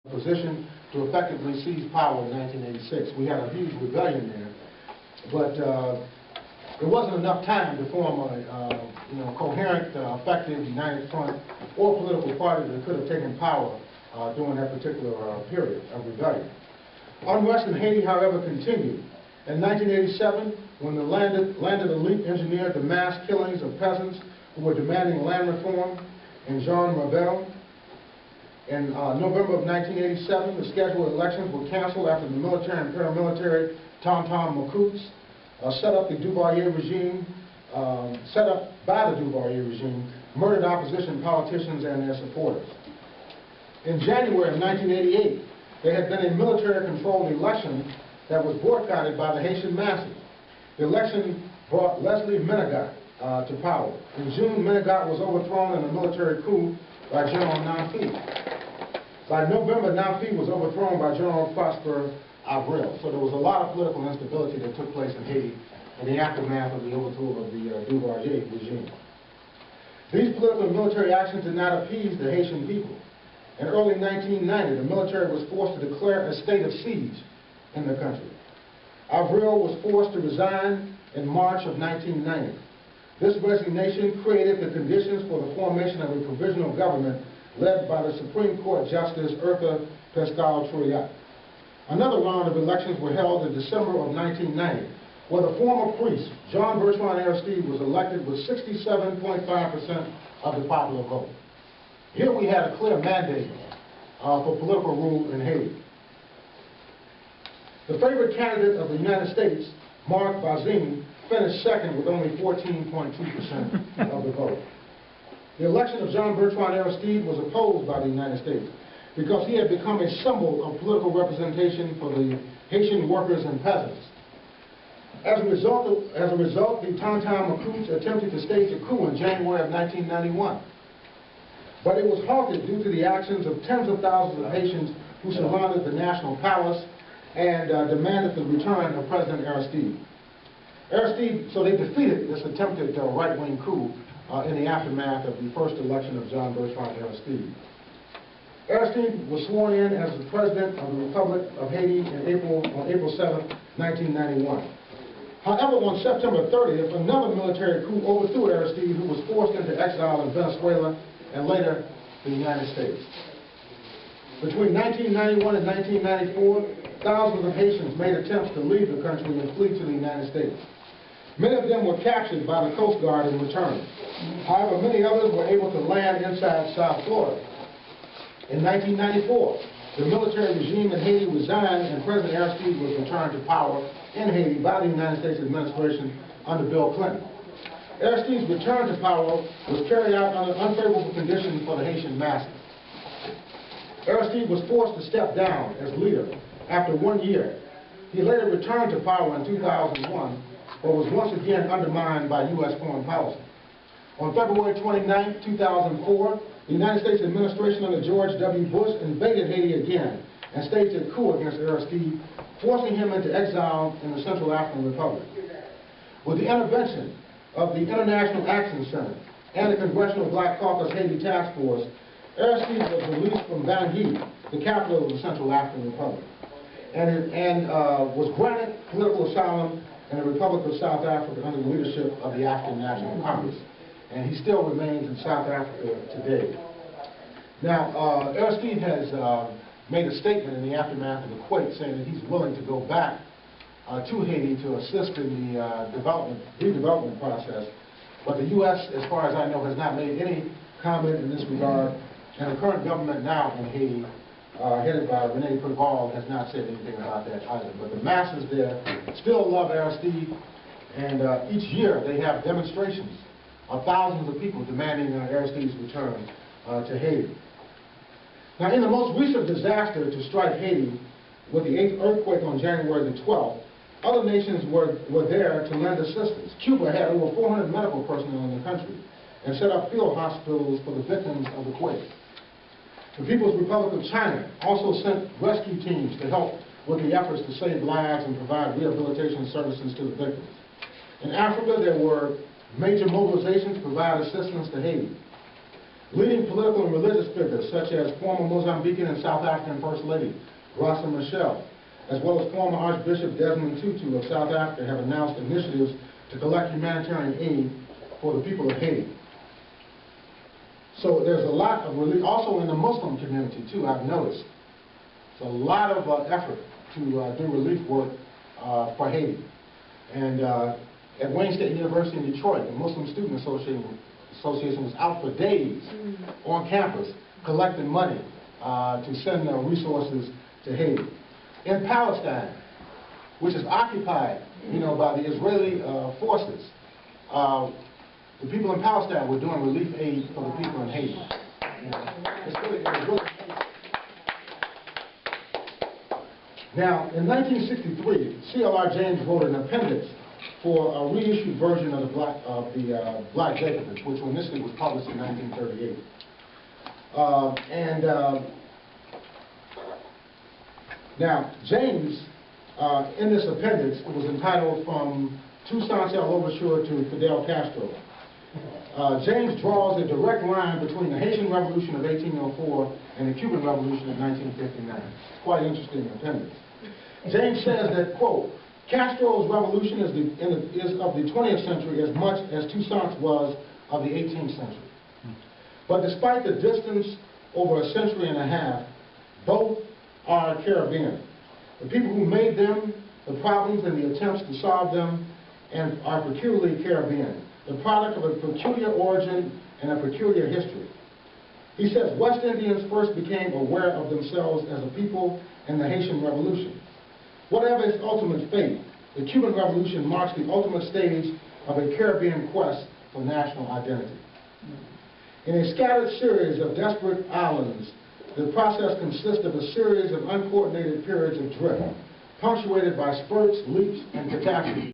position to effectively seize power in 1986. We had a huge rebellion there, but there wasn't enough time to form a coherent, effective, united front or political party that could have taken power during that particular period of rebellion. Unrest in Haiti, however, continued. In 1987, when the landed elite engineered the mass killings of peasants who were demanding land reform in Jean Rebelle. In November of 1987, the scheduled elections were canceled after the military and paramilitary Tonton Macoutes set up by the Duvalier regime, murdered opposition politicians and their supporters. In January of 1988, there had been a military-controlled election that was boycotted by the Haitian masses. The election brought Leslie Menegat to power. In June, Menegat was overthrown in a military coup by General Namfi. By November, Namfi was overthrown by General Prosper Avril. So there was a lot of political instability that took place in Haiti in the aftermath of the overthrow of the Duvalier regime. These political and military actions did not appease the Haitian people. In early 1990, the military was forced to declare a state of siege in the country. Avril was forced to resign in March of 1990. This resignation created the conditions for the formation of a provisional government led by the Supreme Court Justice Urtha Pescal-Troyat. Another round of elections were held in December of 1990, where the former priest, Jean-Bertrand Aristide, was elected with 67.5% of the popular vote. Here we had a clear mandate for political rule in Haiti. The favorite candidate of the United States, Marc Bazin, finished second with only 14.2% of the vote. The election of Jean-Bertrand Aristide was opposed by the United States because he had become a symbol of political representation for the Haitian workers and peasants. As a result, the Tonton Macoutes attempted to stage a coup in January of 1991. But it was halted due to the actions of tens of thousands of Haitians who surrounded the National Palace and demanded the return of President Aristide. So they defeated this attempted right-wing coup in the aftermath of the first election of Jean-Bertrand Aristide. Aristide was sworn in as the President of the Republic of Haiti on April 7, 1991. However, on September 30th, another military coup overthrew Aristide, who was forced into exile in Venezuela and later the United States. Between 1991 and 1994, thousands of Haitians made attempts to leave the country and flee to the United States. Many of them were captured by the Coast Guard and returned. However, many others were able to land inside South Florida. In 1994, the military regime in Haiti resigned and President Aristide was returned to power in Haiti by the United States administration under Bill Clinton. Aristide's return to power was carried out under unfavorable conditions for the Haitian masses. Aristide was forced to step down as leader after 1 year. He later returned to power in 2001, but was once again undermined by U.S. foreign policy. On February 29, 2004, the United States administration under George W. Bush invaded Haiti again and staged a coup against Aristide, forcing him into exile in the Central African Republic. With the intervention of the International Action Center and the Congressional Black Caucus Haiti Task Force, Aristide was released from Bangui, the capital of the Central African Republic, and was granted political asylum in the Republic of South Africa under the leadership of the African National Congress. And he still remains in South Africa today. Now, Aristide has made a statement in the aftermath of the quake saying that he's willing to go back to Haiti to assist in the redevelopment process. But the U.S., as far as I know, has not made any comment in this regard. And the current government now in Haiti, headed by René Préval, has not said anything about that either. But the masses there still love Aristide, and each year they have demonstrations of thousands of people demanding Aristide's return to Haiti. Now, in the most recent disaster to strike Haiti, with the 8th earthquake on January the 12th, other nations were there to lend assistance. Cuba had over 400 medical personnel in the country and set up field hospitals for the victims of the quake. The People's Republic of China also sent rescue teams to help with the efforts to save lives and provide rehabilitation services to the victims. In Africa, there were major mobilizations to provide assistance to Haiti. Leading political and religious figures such as former Mozambican and South African First Lady Rosalind Michelle, as well as former Archbishop Desmond Tutu of South Africa, have announced initiatives to collect humanitarian aid for the people of Haiti. So there's a lot of relief, also in the Muslim community too, I've noticed. There's a lot of effort to do relief work for Haiti. And at Wayne State University in Detroit, the Muslim Student Association was out for days on campus collecting money to send resources to Haiti. In Palestine, which is occupied, by the Israeli forces, the people in Palestine were doing relief aid for the people in Haiti. It was really amazing. Now, in 1963, C.L.R. James wrote an appendix for a reissued version of the Black Jacobins, which initially was published in 1938. Now, James, in this appendix, it was entitled From Toussaint Overture to Fidel Castro. James draws a direct line between the Haitian Revolution of 1804 and the Cuban Revolution of 1959. It's quite an interesting appendix. James says that, quote, Castro's revolution is of the 20th century as much as Toussaint's was of the 18th century. But despite the distance over a century and a half, both are Caribbean. The people who made them, the problems and the attempts to solve them, and are peculiarly Caribbean, the product of a peculiar origin and a peculiar history. He says West Indians first became aware of themselves as a people in the Haitian Revolution. Whatever its ultimate fate, the Cuban Revolution marks the ultimate stage of a Caribbean quest for national identity. In a scattered series of desperate islands, the process consists of a series of uncoordinated periods of drift, punctuated by spurts, leaps, and catastrophes.